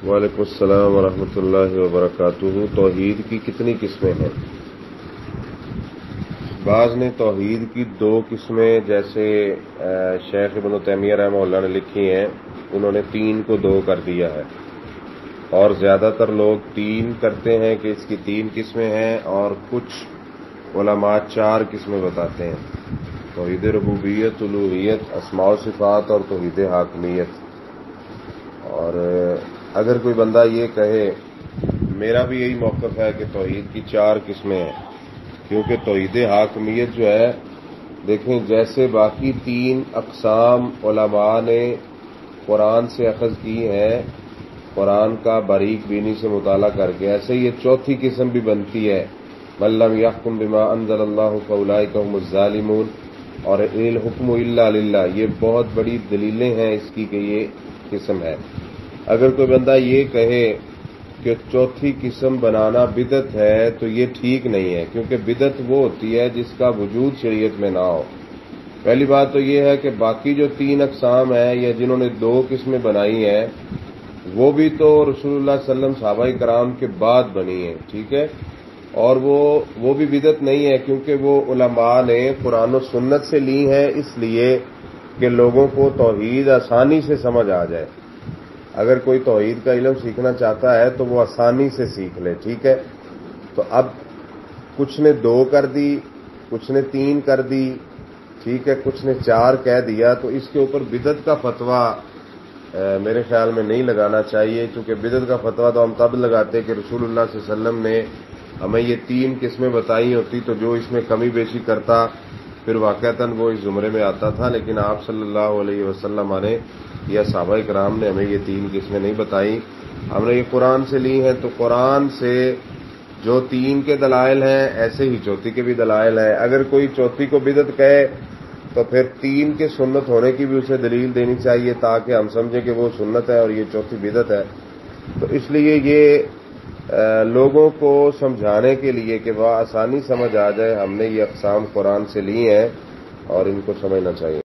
وعلیکم السلام ورحمۃ اللہ وبرکاتہ۔ توحید کی کتنی قسمیں ہیں؟ بعض نے توحید کی 2 قسمیں، جیسے شیخ ابن تیمیہ رحمہ اللہ نے لکھی ہیں، انہوں نے 3 کو 2 کر دیا ہے، اور زیادہ تر لوگ 3 کرتے ہیں کہ اس کی 3 قسمیں ہیں، اور کچھ علماء 4 قسمیں بتاتے ہیں: توحید ربوبیت، الوہیت، اسماء و صفات اور توحید حاکمیت۔ اور اگر کوئی بندہ یہ کہے، میرا بھی یہی موقف ہے کہ توحید کی 4 قسمیں ہیں، کیونکہ توحید حاکمیت جو ہے، دیکھیں جیسے باقی 3 اقسام علماء نے قرآن سے اخذ کی ہیں، قرآن کا باریک بینی سے مطالعہ کر کے، ایسے یہ 4تھی قسم بھی بنتی ہے: من لم یحکم بما انزل اللہ فاولئک هم الظالمون، اور الحکم الا للہ۔ یہ بہت بڑی دلیلیں ہیں اس کی کہ یہ قسم ہے۔ اگر کوئی بندہ یہ کہے کہ 4تھی قسم بنانا بدعت ہے تو یہ ٹھیک نہیں ہے، کیونکہ بدعت وہ ہوتی ہے جس کا وجود شریعت میں نہ ہو۔ پہلی بات تو یہ ہے کہ باقی جو 3 اقسام ہیں یا جنہوں نے 2 قسمیں بنائی ہیں، وہ بھی تو رسول اللہ صلی اللہ علیہ وسلم صحابہ کرام کے بعد بنی ہیں، ٹھیک ہے، اور وہ بھی بدعت نہیں ہے، کیونکہ وہ علماء نے قرآن و سنت سے لی ہیں، اس لیے کہ لوگوں کو توحید آسانی سے سمجھ آ جائے۔ اگر کوئی توحید کا علم سیکھنا چاہتا ہے تو وہ آسانی سے سیکھ لے، ٹھیک ہے۔ تو اب کچھ نے 2 کر دی، کچھ نے 3 کر دی، ٹھیک ہے، کچھ نے 4 کہہ دیا، تو اس کے اوپر بدعت کا فتویٰ میرے خیال میں نہیں لگانا چاہیے، کیونکہ بدعت کا فتویٰ تو ہم تب لگاتے کہ رسول اللہ صلی اللہ علیہ وسلم نے ہمیں یہ 3 قسمیں بتائی ہوتی، تو جو اس میں کمی بیشی کرتا پھر واقعتاً وہ اس زمرے میں آتا تھا، لیکن آپ صلی اللہ علیہ وسلم نے یا صحابہ کرام نے ہمیں یہ 3 قسمیں نہیں بتائی، ہم نے یہ قرآن سے لی ہیں۔ تو قرآن سے جو 3 کے دلائل ہیں، ایسے ہی 4تھی کے بھی دلائل ہیں۔ اگر کوئی 4تھی کو بدعت کہے تو پھر 3 کے سنت ہونے کی بھی اسے دلیل دینی چاہیے، تاکہ ہم سمجھیں کہ وہ سنت ہے اور یہ 4تھی بدعت ہے۔ تو اس لیے یہ لوگوں کو سمجھانے کے لیے کہ وہ آسانی سمجھ آ جائے، ہم نے یہ اقسام قرآن سے لی ہیں اور ان کو سمجھنا چاہیے۔